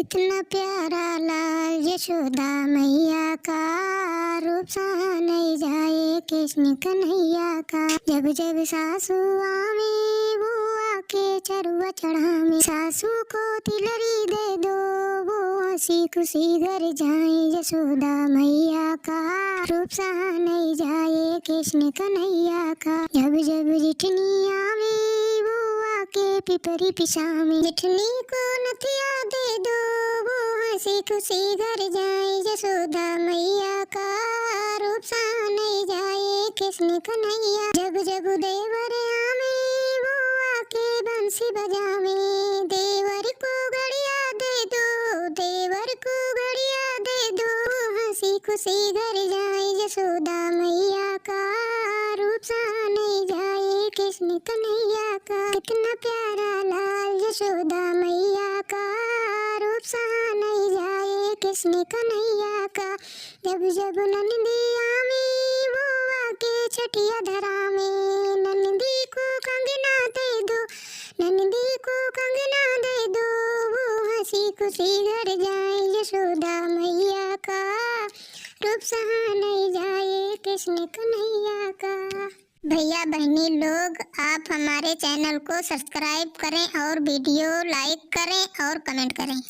कितना प्यारा लाल यशोदा मैया का, रूप सा नहीं जाए कृष्ण कन्हैया का। जब जब सासू आवे वो आके चरुआ चढ़ावे, सासू को तिलरी दे दो वो हंसी खुशी घर जाए। यशोदा मैया का रूप सा नहीं जाए कृष्ण कन्हैया का। जब जब जिठनी आवे वो आके पिपरी पिसावे, जिठनी को नथिया दे दो वो हंसी खुशी घर जाए। यशोदा मैया का रूप सा नहीं जाए कृष्ण कन्हैया। जब जब देवर आवे वो आके बंसी बजावे, देवर को घड़िया दे दो, देवर को घड़िया दे दो, हंसी खुशी घर जाए। यशोदा मैया का रूप सा नहीं जाए कृष्ण कन्हैया का। कितना प्यारा लाल यशोदा मैया का, रूप सा नहीं जाए कृष्ण कन्हैया का। जब जब नंदी आवे वो आके छठिया धरावे, नंदी को कंगना दे दो, नंदी को कंगना दे दो, वो हंसी खुशी घर जाए। यशोदा मैया का रूप सा नहीं जाए कृष्ण कन्हैया का। भैया बहनी लोग, आप हमारे चैनल को सब्सक्राइब करें और वीडियो लाइक करें और कमेंट करें।